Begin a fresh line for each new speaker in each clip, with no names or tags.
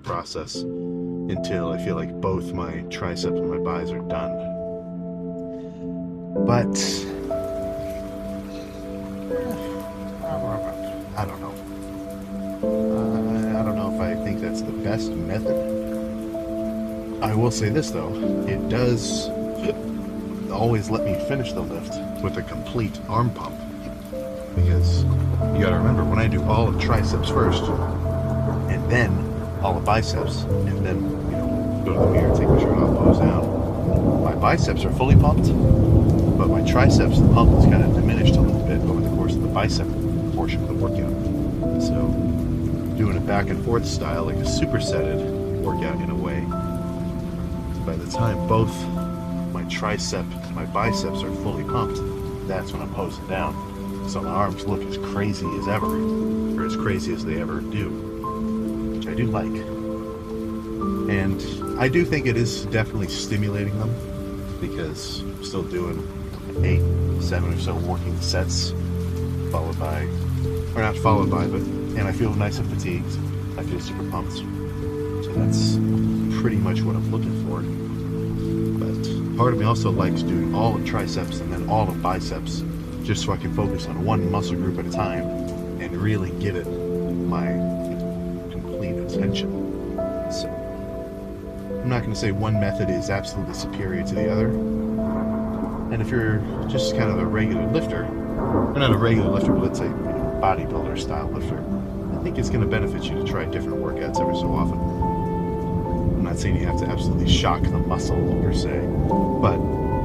process until I feel like both my triceps and my bis are done. But I don't know. I don't know if I think that's the best method. I will say this though, it does always let me finish the lift with a complete arm pump. Because you gotta remember, when I do all of triceps first, and then all of biceps, and then, go to the mirror, take my shirt off, pose down, my biceps are fully pumped, but my triceps, the pump is kind of diminished a little bit over the course of the bicep portion of the workout. So, doing a back and forth style, like a supersetted workout in a way, by the time both my tricep and my biceps are fully pumped, that's when I'm posing down. So my arms look as crazy as ever, or as crazy as they ever do, which I do like. And I do think it is definitely stimulating them, because I'm still doing 8, 7 or so working sets, followed by, or not followed by, but, and I feel nice and fatigued. I feel super pumped. So that's pretty much what I'm looking for. But part of me also likes doing all of triceps and then all of biceps, just so I can focus on one muscle group at a time and really give it my complete attention. So I'm not going to say one method is absolutely superior to the other. And if you're just kind of a regular lifter, or not a regular lifter, but let's say bodybuilder style lifter, I think it's going to benefit you to try different workouts every so often. I'm not saying you have to absolutely shock the muscle per se, but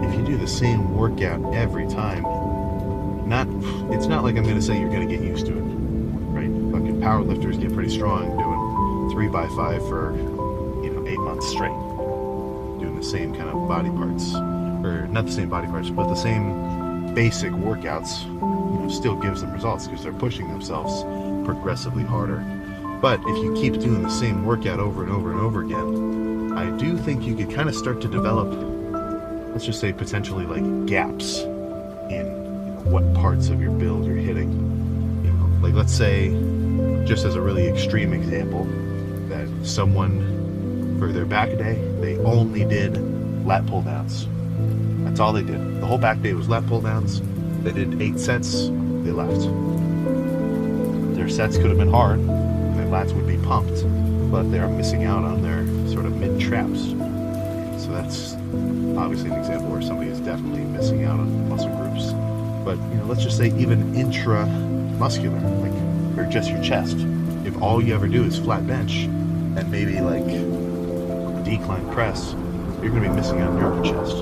if you do the same workout every time, it's not like I'm going to say you're going to get used to it, right? Fucking powerlifters get pretty strong doing 3x5 for 8 months straight, doing the same kind of body parts, or not the same body parts, but the same basic workouts. Still gives them results because they're pushing themselves progressively harder. But if you keep doing the same workout over and over and over again, I do think you could kind of start to develop, let's just say potentially like gaps in what parts of your build you're hitting. Like let's say, just as a really extreme example, that someone for their back day, they only did lat pull downs. That's all they did. The whole back day was lat pull downs. They did 8 sets, they left. Their sets could have been hard, and their lats would be pumped, but they're missing out on their sort of mid traps. So that's obviously an example where somebody is definitely missing out on muscle groups. But let's just say even intramuscular, like, or just your chest. If all you ever do is flat bench and maybe like decline press, you're going to be missing out on your upper chest.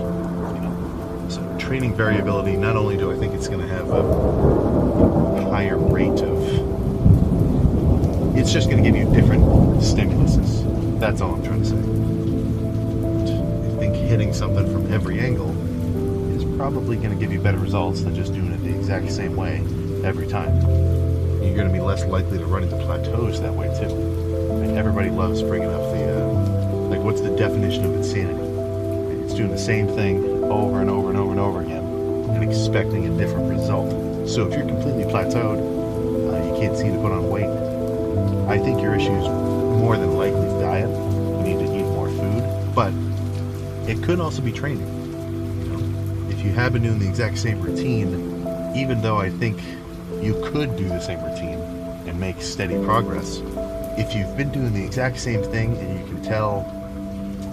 So training variability, not only do I think it's going to have a higher rate of, it's just going to give you different stimuluses. That's all I'm trying to say. And I think hitting something from every angle is probably going to give you better results than just doing it the exact same way every time. You're going to be less likely to run into plateaus that way too. And everybody loves bringing up the, like, what's the definition of insanity? It's doing the same thing over and over and over and over again and expecting a different result. So if you're completely plateaued, you can't seem to put on weight, I think your issue is more than likely diet. You need to eat more food, but it could also be training. If you have been doing the exact same routine, even though I think you could do the same routine and make steady progress, if you've been doing the exact same thing and you can tell,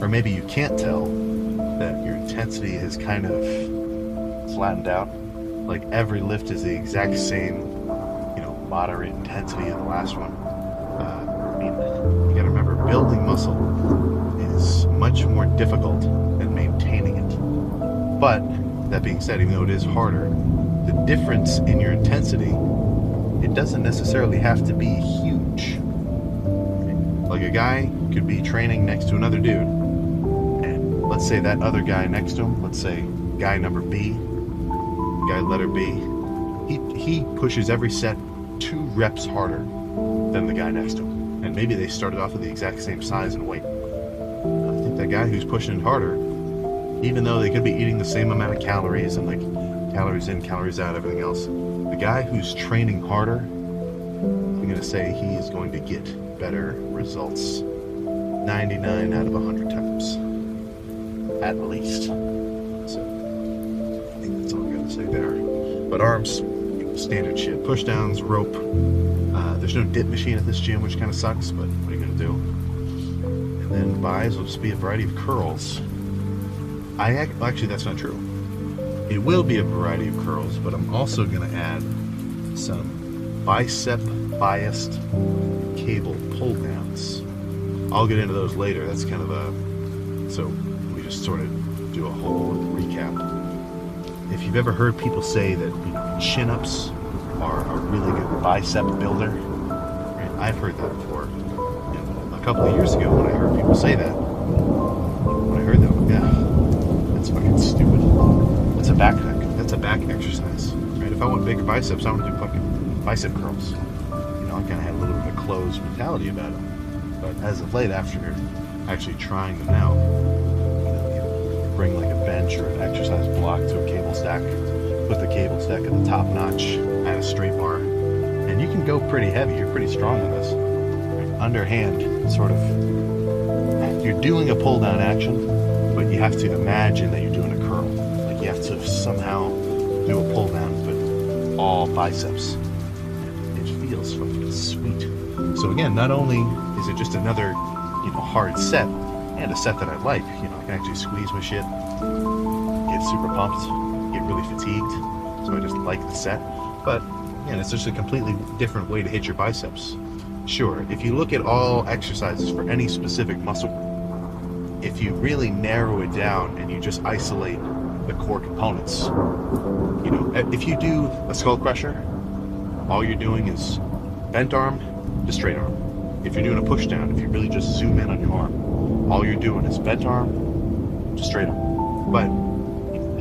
or maybe you can't tell, that your intensity has kind of flattened out, like every lift is the exact same, moderate intensity in the last one. You gotta remember, building muscle is much more difficult than maintaining it. But that being said, even though it is harder, the difference in your intensity, it doesn't necessarily have to be huge. Like a guy could be training next to another dude, and let's say that other guy next to him, let's say guy number B, guy letter B, he pushes every set 2 reps harder than the guy next to him. And maybe they started off with the exact same size and weight. I think that guy who's pushing it harder, even though they could be eating the same amount of calories and like calories in, calories out, everything else, the guy who's training harder, I'm going to say he is going to get better results 99 out of 100 times, at least. So I think that's all I gotta say there. But arms, standard shit. Push downs, rope. There's no dip machine at this gym, which kind of sucks, but what are you gonna do? And then buys will just be a variety of curls. Actually, that's not true. It will be a variety of curls, but I'm also gonna add some bicep biased cable pull downs. I'll get into those later. That's kind of a, so we just sort of do a whole recap. If you've ever heard people say that, you know, chin-ups are a really good bicep builder, right? I've heard that before. You know, a couple of years ago when I heard people say that, when I heard that, yeah, that's fucking stupid. That's a back exercise, right? If I want bigger biceps, I want to do fucking bicep curls. You know, I kind of had a little bit of a closed mentality about it. But as of late, after actually trying them out, you bring like a bench or an exercise block to a cable stack, put the cable stack at the top notch, add a straight bar, and you can go pretty heavy. You're pretty strong on this. Right? Underhand, sort of, you're doing a pull down action, but you have to imagine that you're doing a curl. Like you have to somehow do a pull down, but all biceps. It feels fucking sweet. So again, not only is it just another, you know, hard set, and a set that I like, you know, I can actually squeeze my shit, get super pumped, get really fatigued, so I just like the set. But again, it's just a completely different way to hit your biceps. Sure, if you look at all exercises for any specific muscle, if you really narrow it down and you just isolate the core components, you know, if you do a skull crusher, all you're doing is bent arm to straight arm. If you're doing a push down, if you really just zoom in on your arm, all you're doing is bent arm to straight arm. But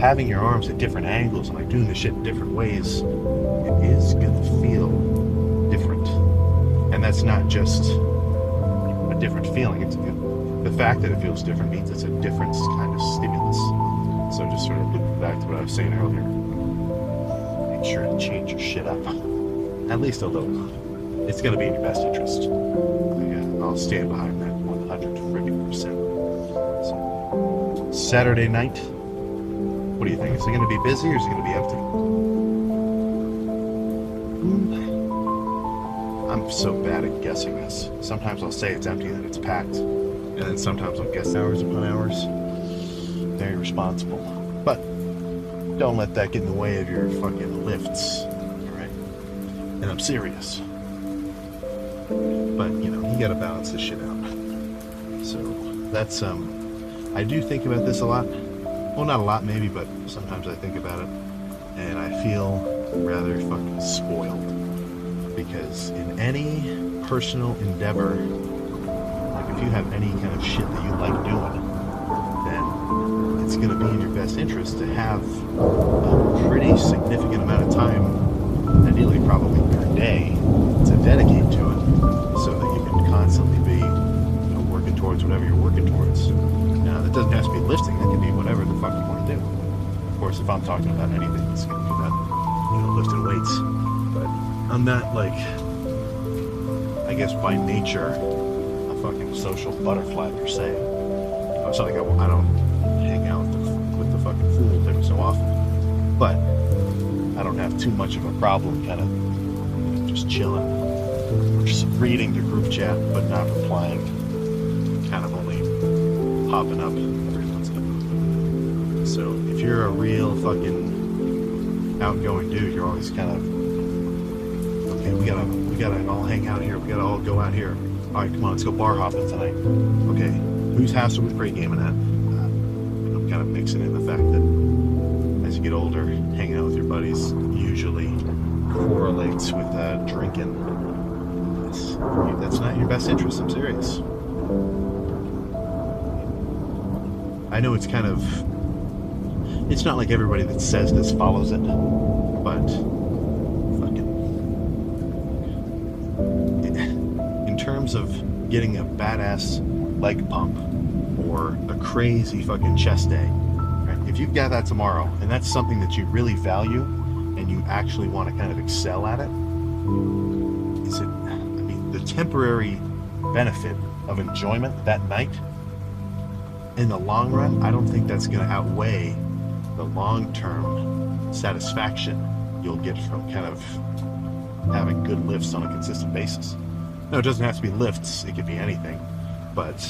having your arms at different angles and like doing the shit in different ways, it is gonna feel different. And that's not just a different feeling. It's the fact that it feels different means it's a different kind of stimulus. So just sort of look back to what I was saying earlier. Make sure to change your shit up, at least a little. It's going to be in your best interest. Yeah, I'll stand behind that 100%. So, Saturday night, what do you think? Is it going to be busy or is it going to be empty? I'm so bad at guessing this. Sometimes I'll say it's empty and then it's packed. And then sometimes I'll guess hours upon hours. Very responsible. But don't let that get in the way of your fucking lifts. Alright? And I'm serious. But, you know, you gotta balance this shit out. So, that's, I do think about this a lot. Well, not a lot maybe, but sometimes I think about it. And I feel rather fucking spoiled. Because in any personal endeavor, like if you have any kind of shit that you like doing, then it's gonna be in your best interest to have a pretty significant amount of time, ideally probably per day, to dedicate to it. So that you can constantly be, you know, working towards whatever you're working towards. Now, that doesn't have to be lifting. That can be whatever the fuck you want to do. Of course, if I'm talking about anything, it's going to be about, you know, lifting weights. But I'm not like, I guess by nature, a fucking social butterfly per se. You know, it's not like I don't hang out with the fucking fools every so often. But I don't have too much of a problem kind of, you know, just chilling. Just reading the group chat but not replying, kind of only popping up every once in a while. So if you're a real fucking outgoing dude, you're always kind of, okay, we gotta all hang out here, we gotta all go out here. Alright, come on, let's go bar hopping tonight. Okay, whose house are we pre-gaming at? I'm kind of mixing in the fact that as you get older, hanging out with your buddies usually correlates with drinking. That's not in your best interest, I'm serious. I know it's kind of, it's not like everybody that says this follows it, but fucking, in terms of getting a badass leg pump or a crazy fucking chest day, right? If you've got that tomorrow and that's something that you really value and you actually want to kind of excel at it, is it, the temporary benefit of enjoyment that night, in the long run, I don't think that's going to outweigh the long-term satisfaction you'll get from kind of having good lifts on a consistent basis. No, it doesn't have to be lifts, it could be anything, but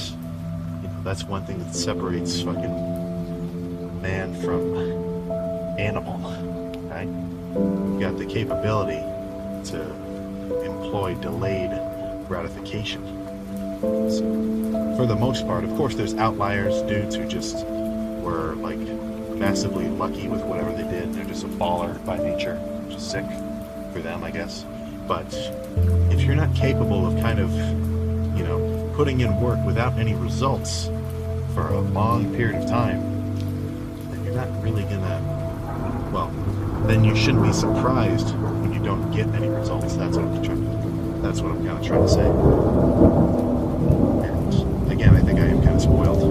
you know, that's one thing that separates fucking man from animal, right? You got the capability to employ delayed gratification. So, for the most part, of course, there's outliers, dudes who just were like massively lucky with whatever they did. They're just a baller by nature, which is sick for them, I guess. But if you're not capable of kind of, you know, putting in work without any results for a long period of time, then you're not really gonna, well, then you shouldn't be surprised when you don't get any results. That's what I'm kind of trying to say. And again, I think I am kind of spoiled.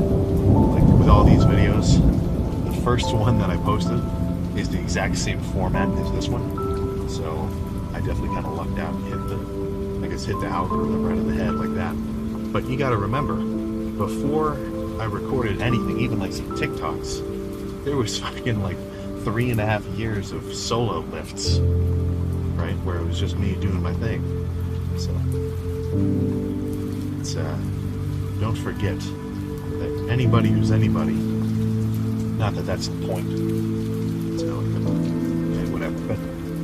Like with all these videos, the first one that I posted is the exact same format as this one. So I definitely kind of lucked out and hit the algorithm right in the head like that. But you got to remember, before I recorded anything, even like some TikToks, there was fucking like 3.5 years of solo lifts, right, where it was just me doing my thing. So it's don't forget that anybody who's anybody, not that that's the point, so yeah, whatever, but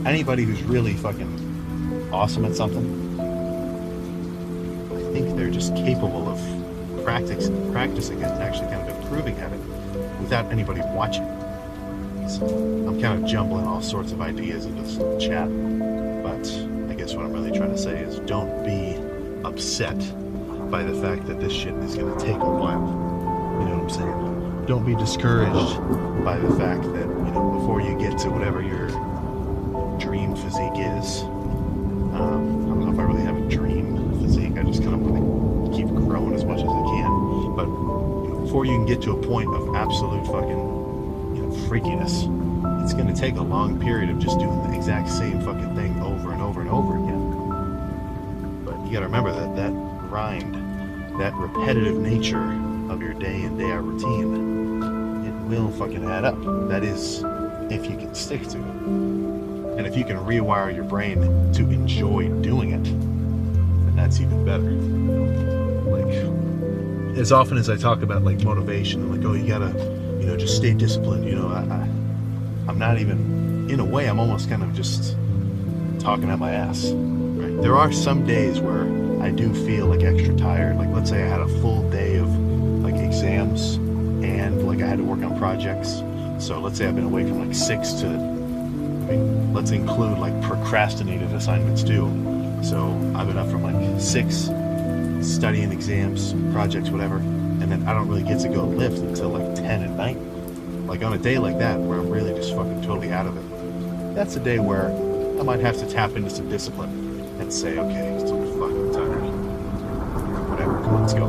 anybody who's really fucking awesome at something, I think they're just capable of practicing it and actually kind of improving at it without anybody watching. So I'm kind of jumbling all sorts of ideas into this chat, but I guess what I'm really trying to say is don't be upset by the fact that this shit is going to take a while. You know what I'm saying? Don't be discouraged by the fact that, you know, before you get to whatever your dream physique is. I don't know if I really have a dream physique. I just kind of want to keep growing as much as I can. But you know, before you can get to a point of absolute fucking, you know, freakiness, it's going to take a long period of just doing the exact same fucking thing over and over and over again. But you got to remember that grind, that repetitive nature of your day in, day out routine, it will fucking add up. That is, if you can stick to it. And if you can rewire your brain to enjoy doing it, then that's even better. Like, as often as I talk about like motivation, like, oh, you gotta, you know, just stay disciplined, you know, I'm not even, in a way, I'm almost kind of just talking out my ass, right? There are some days where I do feel like extra tired. Like, let's say I had a full day of like exams and like I had to work on projects. So let's say I've been away from like 6 to, I mean, let's include like procrastinated assignments too. So I've been up from like 6, studying exams, projects, whatever, and then I don't really get to go lift until like 10 at night. Like on a day like that where I'm really just fucking totally out of it, that's a day where I might have to tap into some discipline and say, okay, it's too fucking tired. Whatever, come on, let's go.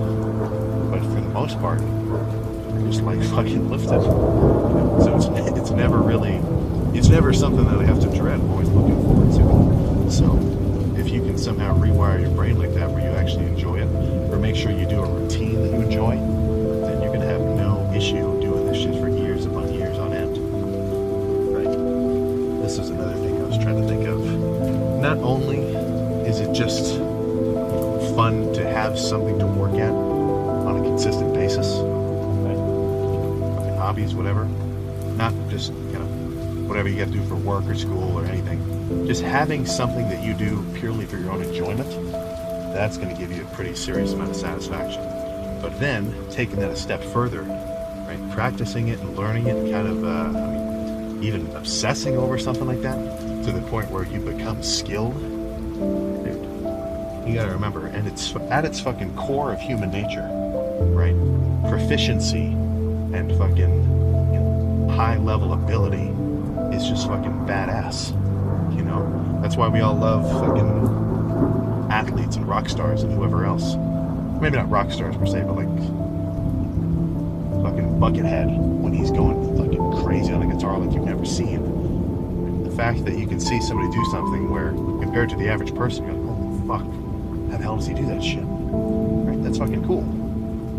But for the most part, I'm just like fucking lifted. So it's never really, it's never something that I have to dread. I'm always looking forward to it. So if you can somehow rewire your brain like that where you actually enjoy it, or make sure you do a routine that you enjoy, then you're gonna have no issue doing this shit for years upon years on end. Right? This is another thing I was trying to think of. Not only is it just fun to have something to work at on a consistent basis, right? Fucking hobbies, whatever. Not just, you know, whatever you got to do for work or school or anything. Just having something that you do purely for your own enjoyment, that's going to give you a pretty serious amount of satisfaction. But then, taking that a step further, right, practicing it and learning it, and kind of, I mean, even obsessing over something like that, to the point where you become skilled, dude, you got to remember, and it's at its fucking core of human nature, right? Proficiency and fucking, you know, high-level ability is just fucking badass, you know? That's why we all love fucking athletes and rock stars and whoever else. Maybe not rock stars per se, but like fucking Buckethead when he's going fucking crazy on a guitar like you've never seen. The fact that you can see somebody do something where, compared to the average person, you're like, oh fuck, how the hell does he do that shit? Right? That's fucking cool.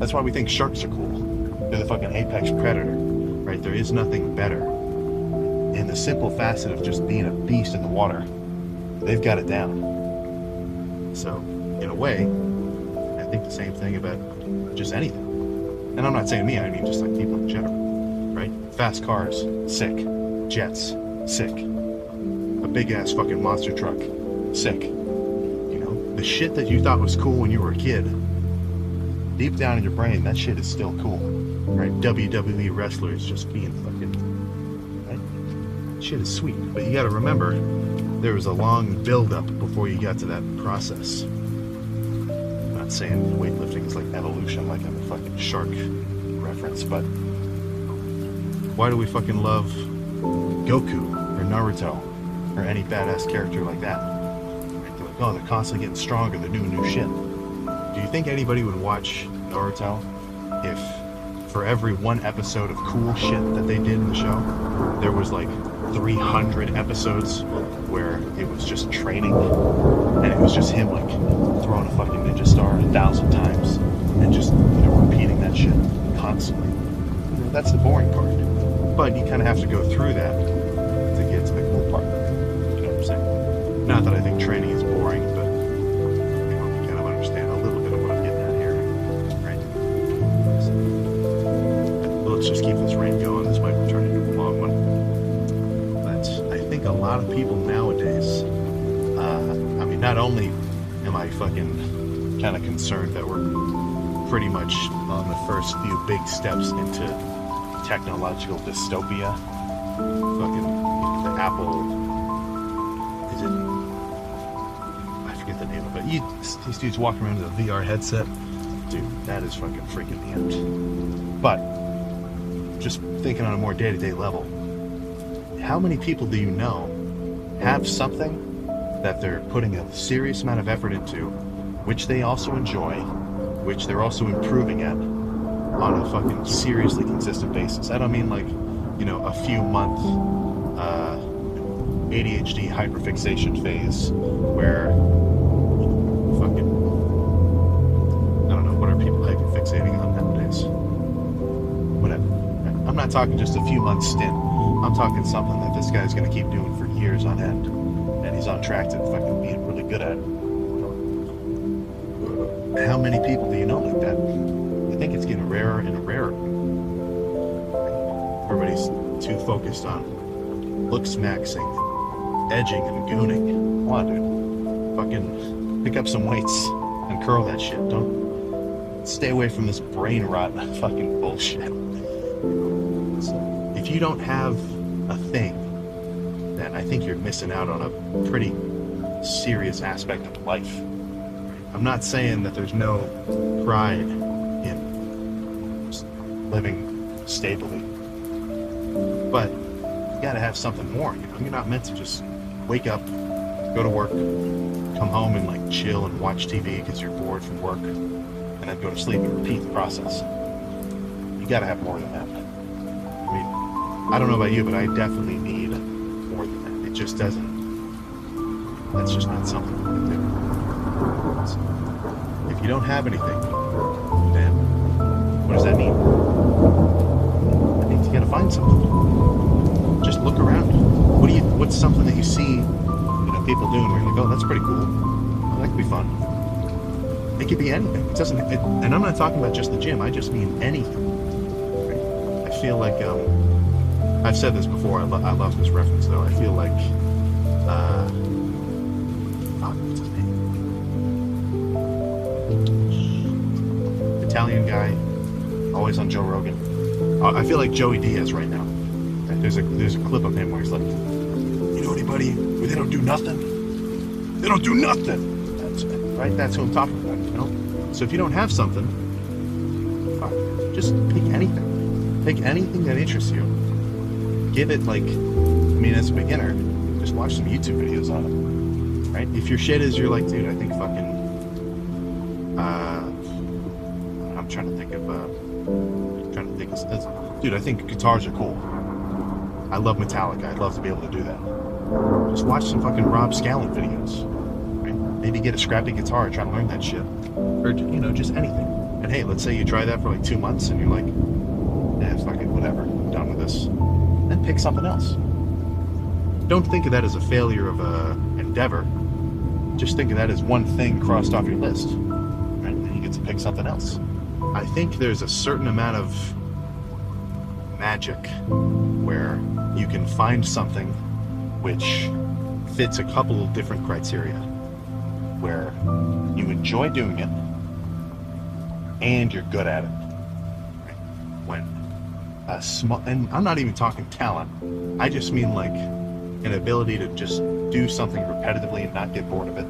That's why we think sharks are cool. They're the fucking apex predator, right? There is nothing better. In the simple facet of just being a beast in the water, they've got it down. So, in a way, I think the same thing about just anything. And I'm not saying me, I mean just like people in general, right? Fast cars, sick. Jets, sick. A big ass fucking monster truck, sick. You know, the shit that you thought was cool when you were a kid, deep down in your brain, that shit is still cool, right? WWE wrestlers just being fucking, right? Shit is sweet, but you gotta remember, there was a long build-up before you got to that process. I'm not saying weightlifting is like evolution, like I'm a fucking shark reference, but why do we fucking love Goku or Naruto or any badass character like that? Right? They're like, oh, they're constantly getting stronger, they're doing new shit. Do you think anybody would watch Naruto if for every one episode of cool shit that they did in the show, there was like 300 episodes where it was just training and it was just him like throwing a fucking ninja star 1,000 times and just, you know, repeating that shit constantly? You know, that's the boring part. But you kind of have to go through that to get to the cool part. You know what I'm saying? Not that I think training is boring, but you know, you kind of understand a little bit of what I'm getting at here, right? So, let's just keep this rain going. This might turn into a long one. But I think a lot of people nowadays, I mean, not only am I fucking kind of concerned that we're pretty much on the first few big steps into technological dystopia. Fucking the Apple, is it, I forget the name of it. These dudes walking around with a VR headset. Dude, that is fucking freaking me out. But just thinking on a more day-to-day level, how many people do you know have something that they're putting a serious amount of effort into, which they also enjoy, which they're also improving at, on a fucking seriously consistent basis? I don't mean like, you know, a few month ADHD hyperfixation phase where fucking, I don't know, what are people hyperfixating on nowadays? Whatever. I'm not talking just a few months stint. I'm talking something that this guy's gonna keep doing for years on end, and he's on track to fucking be really good at it. How many people do you know like that? I think it's getting rarer and rarer. Everybody's too focused on looks maxing, edging, and gooning. Come on, dude. Fucking pick up some weights and curl that shit. Don't stay away from this brain rot fucking bullshit. So, if you don't have a thing, then I think you're missing out on a pretty serious aspect of life. I'm not saying that there's no pride in living stably, but you gotta have something more. You know, you're not meant to just wake up, go to work, come home and like chill and watch TV because you're bored from work, and then go to sleep and repeat the process. You gotta have more than that. I mean, I don't know about you, but I definitely need more than that. It just doesn't. That's just not something we can do. So, if you don't have anything, then what does that mean? That means you gotta find something. Just look around. What's something that you see, you know, people doing where you're like, oh, that's pretty cool. Oh, that could be fun. It could be anything. It doesn't. And I'm not talking about just the gym. I just mean anything. Right? I feel like I've said this before. I love this reference though. I feel like what's his name? Italian guy, always on Joe Rogan. I feel like Joey Diaz right now. Right? There's a clip of him where he's like, you know anybody where they don't do nothing? They don't do nothing. That's it, right? That's who I'm talking about. You know. So if you don't have something, fuck, just pick anything. Pick anything that interests you. Give it like, I mean, as a beginner, just watch some YouTube videos on it. Right? If your shit is, you're like, dude, I think fucking, I'm trying to think of dude, I think guitars are cool. I love Metallica. I'd love to be able to do that. Just watch some fucking Rob Scallon videos. Right? maybe get a scrappy guitar and try to learn that shit. Or, you know, just anything. And hey, let's say you try that for like 2 months and you're like, it's fucking whatever, I'm done with this. Then pick something else. Don't think of that as a failure of an endeavor. Just think of that as one thing crossed off your list. Right? And you get to pick something else. I think there's a certain amount of magic where you can find something which fits a couple of different criteria. Where you enjoy doing it and you're good at it. Right? When a small, and I'm not even talking talent, I just mean like an ability to just do something repetitively and not get bored of it.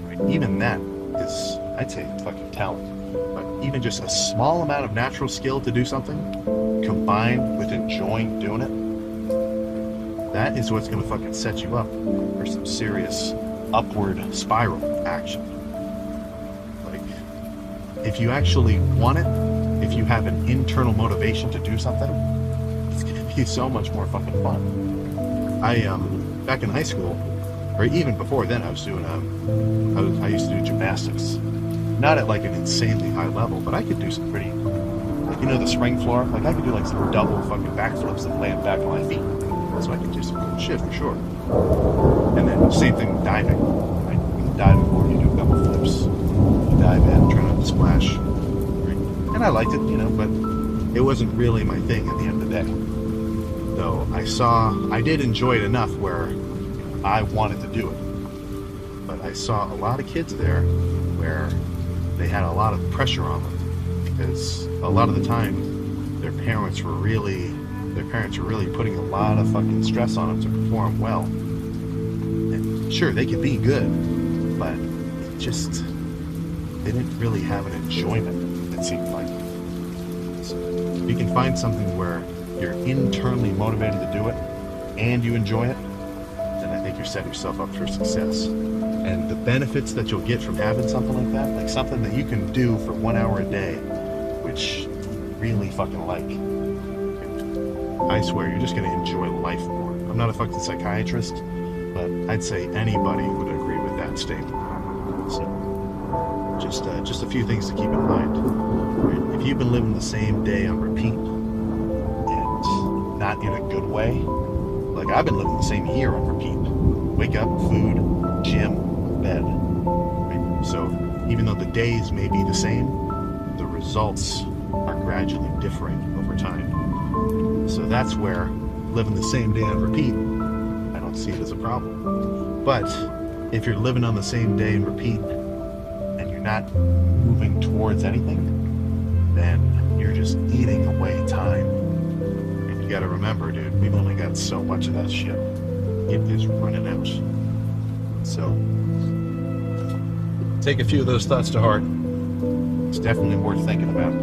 Right? Even that is, I'd say, fucking talent. But even just a small amount of natural skill to do something, combined with enjoying doing it, that is what's going to fucking set you up for some serious upward spiral action. Like, if you actually want it, if you have an internal motivation to do something, it's going to be so much more fucking fun. Back in high school, or even before then, I was doing, I used to do gymnastics. Not at like an insanely high level, but I could do some pretty, like, you know, the spring floor? Like, I could do like some double fucking backflips and land back on my feet. So I could do some cool shit for sure. And then same thing diving. Right? You can dive before you do a couple flips. You dive in, try not to splash. Right? And I liked it, you know, but it wasn't really my thing at the end of the day. Though I did enjoy it enough where I wanted to do it. But I saw a lot of kids there where they had a lot of pressure on them because a lot of the time their parents were really putting a lot of fucking stress on them to perform well. And sure, they could be good, but it just, they didn't really have an enjoyment, it seemed like. So if you can find something where you're internally motivated to do it and you enjoy it, then I think you're setting yourself up for success. And the benefits that you'll get from having something like that, like something that you can do for 1 hour a day, which you really fucking like, I swear, you're just going to enjoy life more. I'm not a fucking psychiatrist, but I'd say anybody would agree with that statement. So, just a few things to keep in mind. Right? If you've been living the same day on repeat, and not in a good way, like I've been living the same year on repeat. Wake up, food, gym, bed. Right? So, even though the days may be the same, the results are gradually differing over time. So that's where living the same day on repeat, I don't see it as a problem. But if you're living on the same day and repeat and you're not moving towards anything, then you're just eating away time. And you gotta remember, dude, we've only got so much of that shit. It is running out. So take a few of those thoughts to heart. It's definitely worth thinking about.